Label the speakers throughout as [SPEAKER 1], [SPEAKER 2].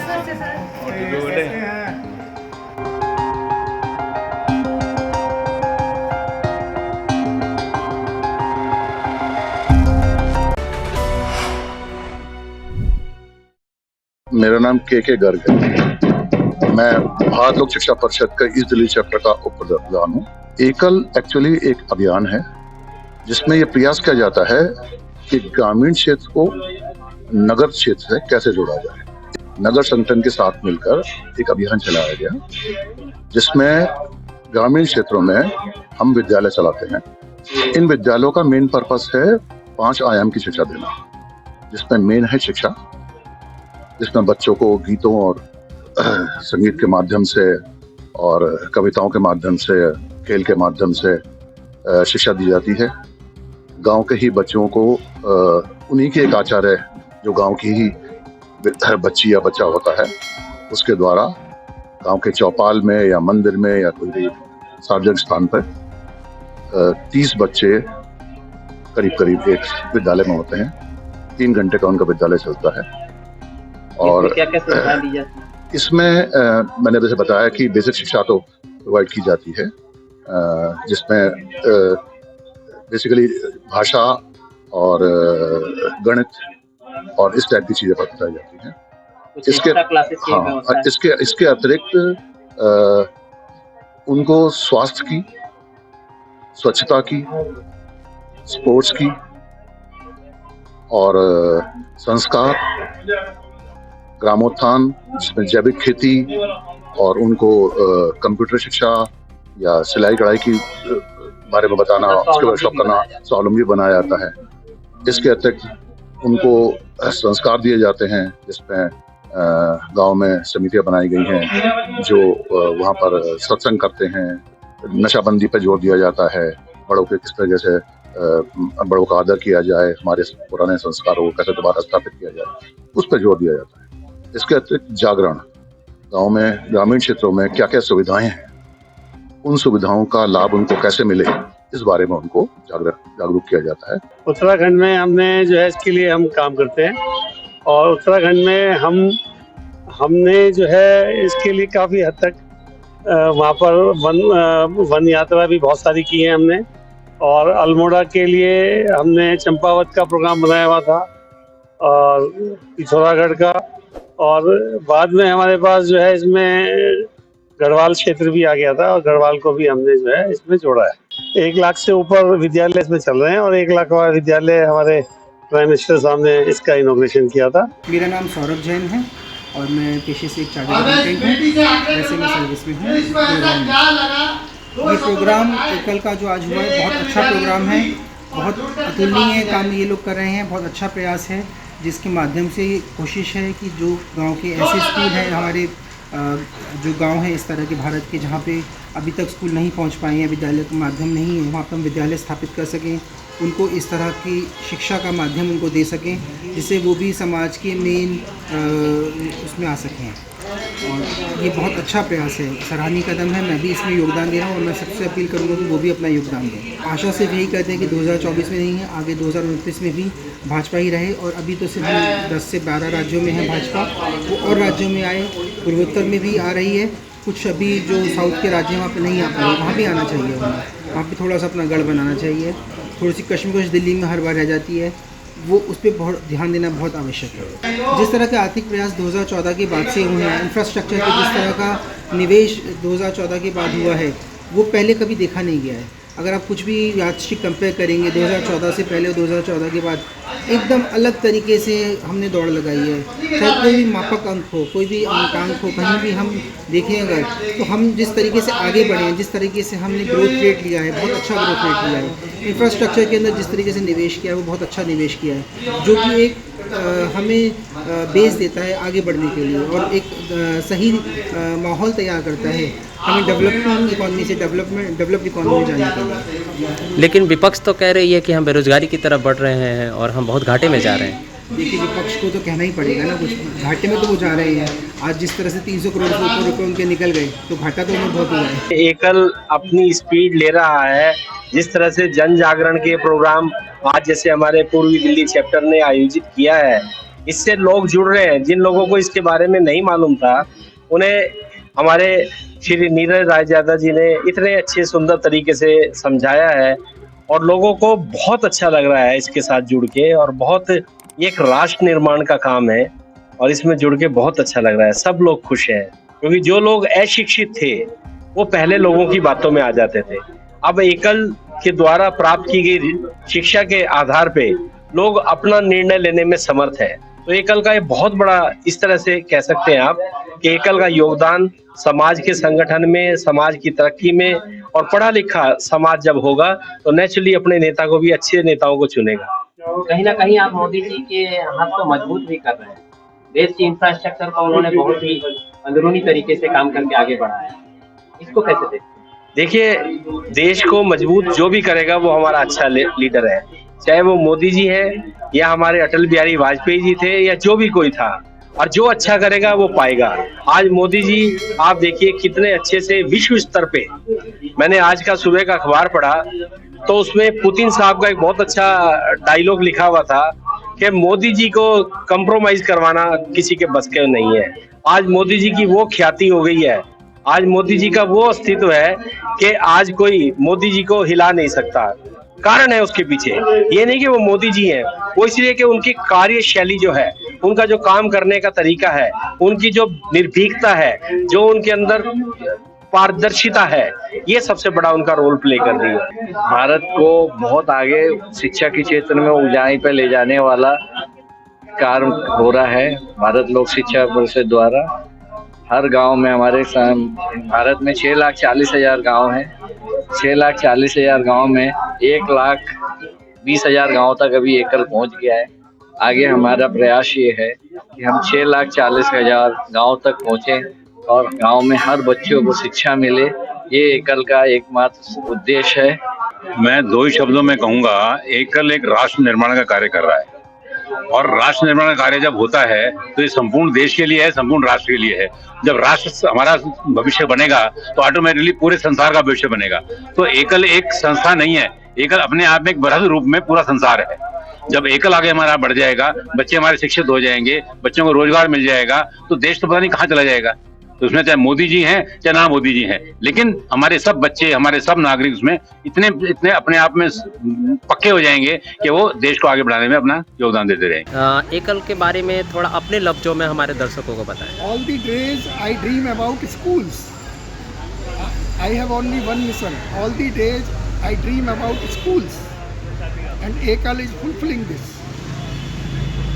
[SPEAKER 1] मेरा नाम के गर्ग है। मैं भारत लोक शिक्षा परिषद का ईस्ट दिल्ली चैप्टर का उप प्रधान हूँ। एकल एक्चुअली एक अभियान है जिसमें यह प्रयास किया जाता है कि ग्रामीण क्षेत्र को नगर क्षेत्र से कैसे जोड़ा जाए। नगर संगठन के साथ मिलकर एक अभियान चलाया गया जिसमें ग्रामीण क्षेत्रों में हम विद्यालय चलाते हैं। इन विद्यालयों का मेन पर्पस है 5 आयाम की शिक्षा देना, जिसमें मेन है शिक्षा, जिसमें बच्चों को गीतों और संगीत के माध्यम से और कविताओं के माध्यम से, खेल के माध्यम से शिक्षा दी जाती है। गांव के ही बच्चों को उन्हीं के एक आचार्य जो गांव की ही बच्ची या बच्चा होता है उसके द्वारा गांव के चौपाल में या मंदिर में या कोई भी सार्वजनिक स्थान पर 30 बच्चे करीब एक विद्यालय में होते हैं। 3 घंटे का उनका विद्यालय चलता है। और क्या सुविधा दी जाती है इसमें? मैंने जैसे बताया कि बेसिक शिक्षा तो प्रोवाइड की जाती है, जिसमें बेसिकली भाषा और गणित और इस टाइप की चीजें बताई जाती हैं। इसके अतिरिक्त उनको स्वास्थ्य की, स्वच्छता की, स्पोर्ट्स की और संस्कार, ग्रामोत्थान जिसमें जैविक खेती और उनको कंप्यूटर शिक्षा या सिलाई कढ़ाई की बारे में बताना, उसके वर्कशॉप करना, स्वावलंबी बनाया जाता है। इसके अतिरिक्त उनको संस्कार दिए जाते हैं जिसमें गांव में समितियां बनाई गई हैं जो वहां पर सत्संग करते हैं। नशाबंदी पर जोर दिया जाता है, बड़ों के किस तरह से बड़ों का आदर किया जाए, हमारे पुराने संस्कारों को कैसे दोबारा स्थापित किया जाए, उस पर जोर दिया जाता है। इसके अतिरिक्त जागरण, गांव में ग्रामीण क्षेत्रों में क्या क्या सुविधाएं हैं, उन सुविधाओं का लाभ उनको कैसे मिले, इस बारे में उनको जागरूक किया जाता है।
[SPEAKER 2] उत्तराखंड में हमने जो है इसके लिए हम काम करते हैं और उत्तराखंड में हमने जो है इसके लिए काफ़ी हद तक वहाँ पर वन यात्रा भी बहुत सारी की है हमने। और अल्मोड़ा के लिए हमने चंपावत का प्रोग्राम बनाया हुआ था और पिथौरागढ़ का, और बाद में हमारे पास जो है इसमें गढ़वाल क्षेत्र भी आ गया था और गढ़वाल को भी हमने जो है इसमें जोड़ा है। 1 लाख से ऊपर विद्यालय इसमें चल रहे हैं और 1 लाख वाला विद्यालय हमारे प्राइम मिनिस्टर साहब ने इसका इनॉग्रेशन किया था।
[SPEAKER 3] मेरा नाम सौरभ जैन है और मैं पेशे से एक चार्टर्ड अकाउंटेंट हूँ। वैसे मैं सर्विस में हूँ। ये प्रोग्राम एकल का जो आज हुआ है बहुत अच्छा प्रोग्राम है, बहुत अतुलनीय काम ये लोग कर रहे हैं, बहुत अच्छा प्रयास है जिसके माध्यम से कोशिश है कि जो गांव के ऐसे स्कूल हैं, हमारे जो गांव हैं इस तरह के भारत के जहां पे अभी तक स्कूल नहीं पहुंच पाए हैं, विद्यालय का माध्यम नहीं है, वहां पर हम विद्यालय स्थापित कर सकें, उनको इस तरह की शिक्षा का माध्यम उनको दे सकें जिससे वो भी समाज के मेन उसमें आ सकें। और ये बहुत अच्छा प्रयास है, सराहनीय कदम है। मैं भी इसमें योगदान दे रहा हूँ और मैं सबसे अपील करूँगा कि वो भी अपना योगदान दें। आशा सिर्फ यही करते हैं कि 2024 में नहीं है, आगे 2029 में भी भाजपा ही रहे। और अभी तो सिर्फ 10 से 12 राज्यों में है भाजपा, वो और राज्यों में आए, पूर्वोत्तर में भी आ रही है। कुछ अभी जो साउथ के राज्य हैं वहाँ पे नहीं आ पा रहे, वहाँ भी आना चाहिए। वहाँ पे थोड़ा सा अपना गढ़ बनाना चाहिए। थोड़ी सी कश्मीर दिल्ली में हर बार रह जाती है, वो उस पर बहुत ध्यान देना बहुत आवश्यक है। जिस तरह के आर्थिक प्रयास 2014 के बाद से हुए हैं, इंफ्रास्ट्रक्चर पे जिस तरह का निवेश 2014 के बाद हुआ है वो पहले कभी देखा नहीं गया है। अगर आप कुछ भी यादृच्छिक कंपेयर करेंगे 2014 से पहले और 2014 के बाद, एकदम अलग तरीके से हमने दौड़ लगाई है। चाहे कोई भी मापक अंक हो, कोई भी अंकांक हो, कहीं भी हम देखें अगर, तो हम जिस तरीके से आगे बढ़े हैं, जिस तरीके से हमने ग्रोथ रेट लिया है, बहुत अच्छा ग्रोथ रेट लिया है। इंफ्रास्ट्रक्चर के अंदर जिस तरीके से निवेश किया है वो बहुत अच्छा निवेश किया है, जो कि एक हमें बेस देता है आगे बढ़ने के लिए और एक सही माहौल तैयार करता है हमें डेवलपिंग इकॉनमी से डेवलप्ड इकॉनमी में जाने के लिए।
[SPEAKER 4] लेकिन विपक्ष तो कह रही है कि हम बेरोजगारी की तरफ बढ़ रहे हैं और हम बहुत घाटे में जा रहे हैं।
[SPEAKER 3] देखिए, विपक्ष को तो कहना ही पड़ेगा ना, कुछ घाटे में तो वो जा रहे हैं। आज जिस तरह से 300 करोड़ से ऊपर रुपये उनके निकल गए तो घाटा तो उन्हें बहुत हुआ है।
[SPEAKER 2] एकल अपनी स्पीड ले रहा है, जिस तरह से जन जागरण के प्रोग्राम आज जैसे हमारे पूर्वी दिल्ली चैप्टर ने आयोजित किया है,
[SPEAKER 5] इससे लोग जुड़ रहे हैं। जिन लोगों को इसके बारे में नहीं मालूम था, उन्हें हमारे श्री नीरज राय यादव जी ने इतने अच्छे सुंदर तरीके से समझाया है और लोगों को बहुत अच्छा लग रहा है इसके साथ जुड़ के। और बहुत ये एक राष्ट्र निर्माण का काम है और इसमें जुड़ के बहुत अच्छा लग रहा है। सब लोग खुश हैं, क्योंकि जो लोग अशिक्षित थे वो पहले लोगों की बातों में आ जाते थे। अब एकल के द्वारा प्राप्त की गई शिक्षा के आधार पे लोग अपना निर्णय लेने में समर्थ है। तो एकल का ये बहुत बड़ा, इस तरह से कह सकते हैं आप कि एकल का योगदान समाज के संगठन में, समाज की तरक्की में, और पढ़ा लिखा समाज जब होगा तो नेचुरली अपने नेता को भी अच्छे नेताओं को चुनेगा।
[SPEAKER 4] कहीं ना कहीं आप मोदी जी के हाथ को मजबूत भी कर रहे हैं। देश की इंफ्रास्ट्रक्चर को उन्होंने बहुत ही अंदरूनी तरीके से काम करके आगे बढ़ाया है, इसको कैसे देखते हैं?
[SPEAKER 5] देखिए, देश को मजबूत जो भी करेगा वो हमारा अच्छा लीडर है, चाहे वो मोदी जी है या हमारे अटल बिहारी वाजपेयी जी थे या जो भी कोई था। और जो अच्छा करेगा वो पाएगा। आज मोदी जी आप देखिए कितने अच्छे से विश्व स्तर पे, मैंने आज का सुबह का अखबार पढ़ा तो उसमें पुतिन साहब का एक बहुत अच्छा डायलॉग लिखा हुआ था कि मोदी जी को कंप्रोमाइज करवाना किसी के बस के नहीं है। आज मोदी जी की वो ख्याति हो गई है, आज मोदी जी का वो अस्तित्व है कि आज कोई मोदी जी को हिला नहीं सकता। कारण है उसके पीछे, ये नहीं कि वो मोदी जी हैं, वो इसलिए कि उनकी कार्यशैली जो है, उनका जो काम करने का तरीका है, उनकी जो निर्भीकता है, जो उनके अंदर पारदर्शिता है, ये सबसे बड़ा उनका रोल प्ले कर रही है।
[SPEAKER 6] भारत को बहुत आगे शिक्षा के क्षेत्र में ऊंचाई पर ले जाने वाला कार्य हो रहा है भारत लोक शिक्षा परिषद द्वारा। हर गांव में हमारे भारत में 6,40,000 गांव हैं। 6,40,000 गांव में 1,20,000 गांव तक अभी एकल पहुंच गया है। आगे हमारा प्रयास ये है कि हम 6,40,000 गांव तक पहुंचे और गांव में हर बच्चों को शिक्षा मिले। ये एकल का एकमात्र उद्देश्य है।
[SPEAKER 7] मैं दो ही शब्दों में कहूंगा, एकल एक राष्ट्र निर्माण का कार्य कर रहा है और राष्ट्र निर्माण का कार्य जब होता है तो ये संपूर्ण देश के लिए है, संपूर्ण राष्ट्र के लिए है। जब राष्ट्र हमारा भविष्य बनेगा तो ऑटोमेटिकली पूरे संसार का भविष्य बनेगा। तो एकल एक संस्था नहीं है, एकल अपने आप में एक बृहद रूप में पूरा संसार है। जब एकल आगे हमारा बढ़ जाएगा, बच्चे हमारे शिक्षित हो जाएंगे, बच्चों को रोजगार मिल जाएगा, तो देश तो पता नहीं कहाँ चला जाएगा। तो उसमें चाहे मोदी जी हैं चाहे ना मोदी जी हैं, लेकिन हमारे सब बच्चे, हमारे सब नागरिक उसमें इतने अपने आप में पक्के हो जाएंगे कि वो देश को आगे बढ़ाने में अपना योगदान देते रहेंगे।
[SPEAKER 4] एकल के बारे में थोड़ा अपने लफ्जों में हमारे दर्शकों को बताएं।
[SPEAKER 3] All the days I dream about schools. I have only one mission. All the days I dream about schools. And Ekal is fulfilling this.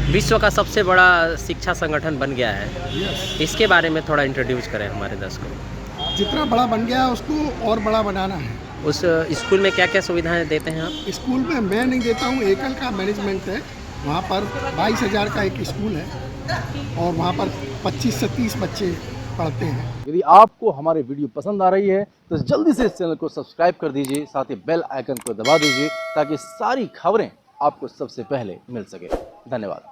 [SPEAKER 4] विश्व का सबसे बड़ा शिक्षा संगठन बन गया है,
[SPEAKER 3] Yes.
[SPEAKER 4] इसके बारे में थोड़ा इंट्रोड्यूस करें हमारे दर्शकों को।
[SPEAKER 3] जितना बड़ा बन गया उसको और बड़ा बनाना है।
[SPEAKER 4] उस स्कूल में क्या क्या सुविधाएं देते हैं आप?
[SPEAKER 3] स्कूल में मैं नहीं देता हूँ, एकल का मैनेजमेंट है। वहाँ पर 22,000 का एक स्कूल है और वहाँ पर 25 से 30 बच्चे पढ़ते हैं।
[SPEAKER 8] यदि आपको हमारी वीडियो पसंद आ रही है तो जल्दी से इस चैनल को सब्सक्राइब कर दीजिए, साथ ही बेल आइकन को दबा दीजिए ताकि सारी खबरें आपको सबसे पहले मिल सके। धन्यवाद।